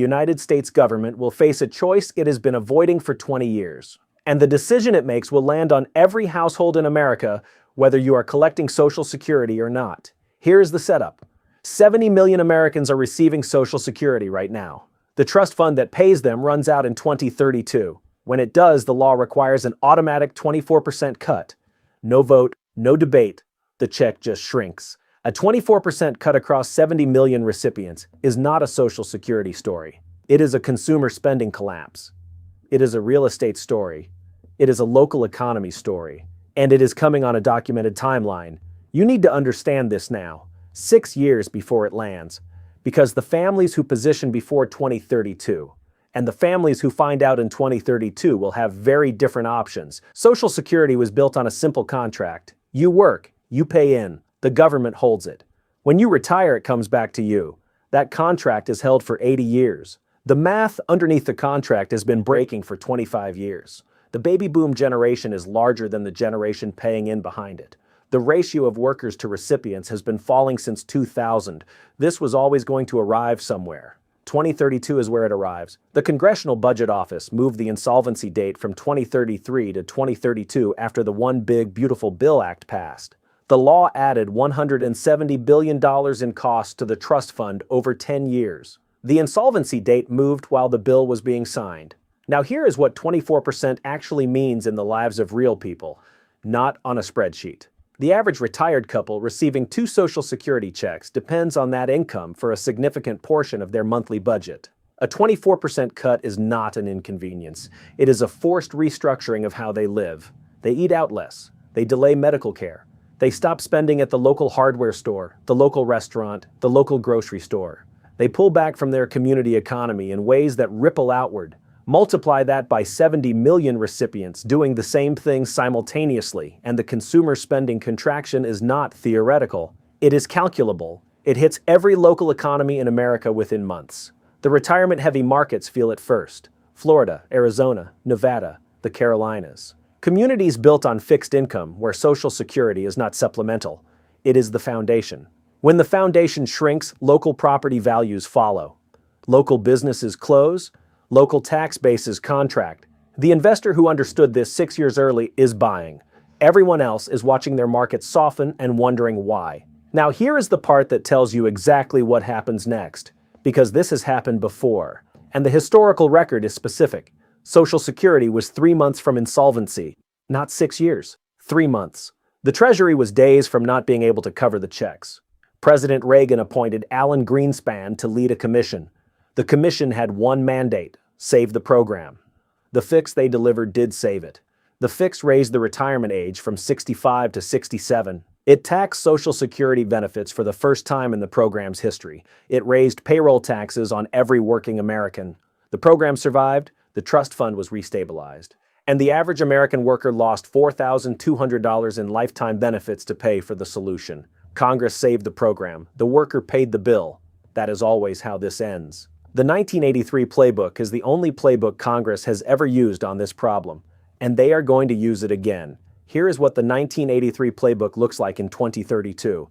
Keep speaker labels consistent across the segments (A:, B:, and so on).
A: The United States government will face a choice it has been avoiding for 20 years. And the decision it makes will land on every household in America, whether you are collecting Social Security or not. Here is the setup. 70 million Americans are receiving Social Security right now. The trust fund that pays them runs out in 2032. When it does, the law requires an automatic 24% cut. No vote, no debate. The check just shrinks. A 24% cut across 70 million recipients is not a Social Security story. It is a consumer spending collapse. It is a real estate story. It is a local economy story. And it is coming on a documented timeline. You need to understand this now, 6 years before it lands, because the families who position before 2032 and the families who find out in 2032 will have very different options. Social Security was built on a simple contract. You work, you pay in. The government holds it. When you retire, it comes back to you. That contract is held for 80 years. The math underneath the contract has been breaking for 25 years. The baby boom generation is larger than the generation paying in behind it. The ratio of workers to recipients has been falling since 2000. This was always going to arrive somewhere. 2032 is where it arrives. The Congressional Budget Office moved the insolvency date from 2033 to 2032 after the One Big Beautiful Bill Act passed. The law added $170 billion in costs to the trust fund over 10 years. The insolvency date moved while the bill was being signed. Now here is what 24% actually means in the lives of real people, not on a spreadsheet. The average retired couple receiving 2 Social Security checks depends on that income for a significant portion of their monthly budget. A 24% cut is not an inconvenience. It is a forced restructuring of how they live. They eat out less. They delay medical care. They stop spending at the local hardware store, the local restaurant, the local grocery store. They pull back from their community economy in ways that ripple outward. Multiply that by 70 million recipients doing the same thing simultaneously, and the consumer spending contraction is not theoretical. It is calculable. It hits every local economy in America within months. The retirement-heavy markets feel it first. Florida, Arizona, Nevada, the Carolinas. Communities built on fixed income where Social Security is not supplemental. It is the foundation. When the foundation shrinks, local property values follow. Local businesses close. Local tax bases contract. The investor who understood this 6 years early is buying. Everyone else is watching their markets soften and wondering why. Now here is the part that tells you exactly what happens next, because this has happened before. And the historical record is specific. Social Security was 3 months from insolvency, not 6 years, 3 months. The Treasury was days from not being able to cover the checks. President Reagan appointed Alan Greenspan to lead a commission. The commission had one mandate: save the program. The fix they delivered did save it. The fix raised the retirement age from 65 to 67. It taxed Social Security benefits for the first time in the program's history. It raised payroll taxes on every working American. The program survived. The trust fund was restabilized, and the average American worker lost $4,200 in lifetime benefits to pay for the solution. Congress saved the program. The worker paid the bill. That is always how this ends. The 1983 playbook is the only playbook Congress has ever used on this problem, and they are going to use it again. Here is what the 1983 playbook looks like in 2032.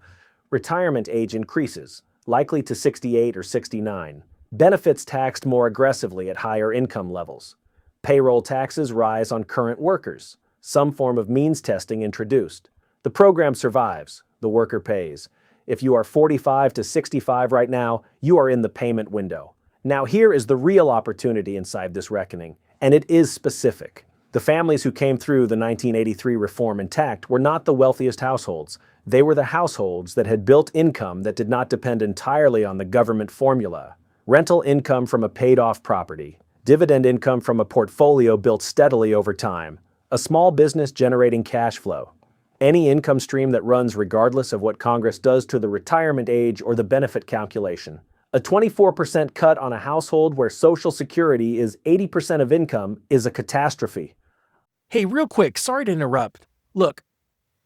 A: Retirement age increases, likely to 68 or 69. Benefits taxed more aggressively at higher income levels. Payroll taxes rise on current workers. Some form of means testing introduced. The program survives. The worker pays. If you are 45 to 65 right now, you are in the payment window. Now here is the real opportunity inside this reckoning, and it is specific. The families who came through the 1983 reform intact were not the wealthiest households. They were the households that had built income that did not depend entirely on the government formula. Rental income from a paid-off property, dividend income from a portfolio built steadily over time, a small business generating cash flow. Any income stream that runs regardless of what Congress does to the retirement age or the benefit calculation. A 24% cut on a household where Social Security is 80% of income is a catastrophe.
B: Hey, real quick, sorry to interrupt. Look,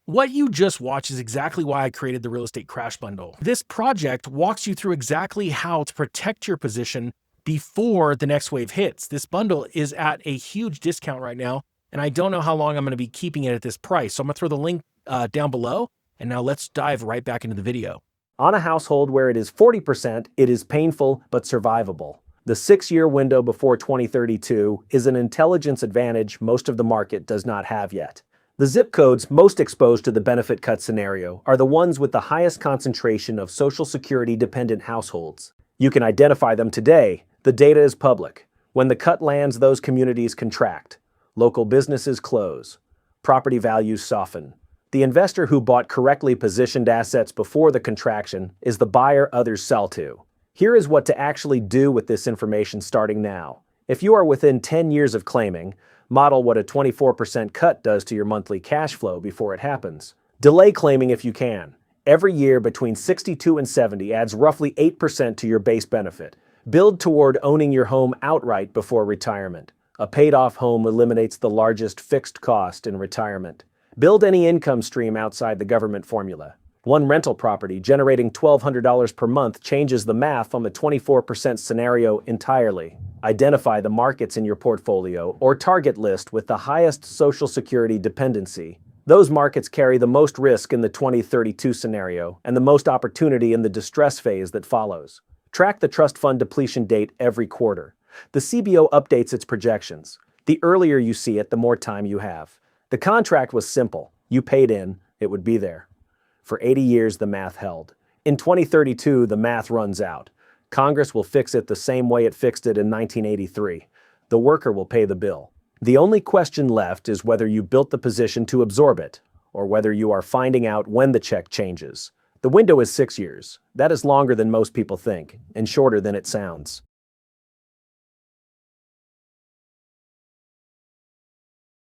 B: what you just watched is exactly why I created the Real Estate Crash Bundle. This project walks you through exactly how to protect your position before the next wave hits. This bundle is at a huge discount right now, and I don't know how long I'm going to be keeping it at this price. So I'm going to throw the link down below, and now let's dive right back into the video.
A: On a household where it is 40%, it is painful but survivable. The 6-year window before 2032 is an intelligence advantage most of the market does not have yet. The zip codes most exposed to the benefit cut scenario are the ones with the highest concentration of Social Security-dependent households. You can identify them today. The data is public. When the cut lands, those communities contract. Local businesses close. Property values soften. The investor who bought correctly positioned assets before the contraction is the buyer others sell to. Here is what to actually do with this information starting now. If you are within 10 years of claiming, model what a 24% cut does to your monthly cash flow before it happens. Delay claiming if you can. Every year between 62 and 70 adds roughly 8% to your base benefit. Build toward owning your home outright before retirement. A paid-off home eliminates the largest fixed cost in retirement. Build any income stream outside the government formula. One rental property generating $1,200 per month changes the math on the 24% scenario entirely. Identify the markets in your portfolio or target list with the highest Social Security dependency. Those markets carry the most risk in the 2032 scenario and the most opportunity in the distress phase that follows. Track the trust fund depletion date every quarter. The CBO updates its projections. The earlier you see it, the more time you have. The contract was simple. You paid in, it would be there. For 80 years, the math held. In 2032, the math runs out. Congress will fix it the same way it fixed it in 1983. The worker will pay the bill. The only question left is whether you built the position to absorb it, or whether you are finding out when the check changes. The window is 6 years. That is longer than most people think, and shorter than it sounds.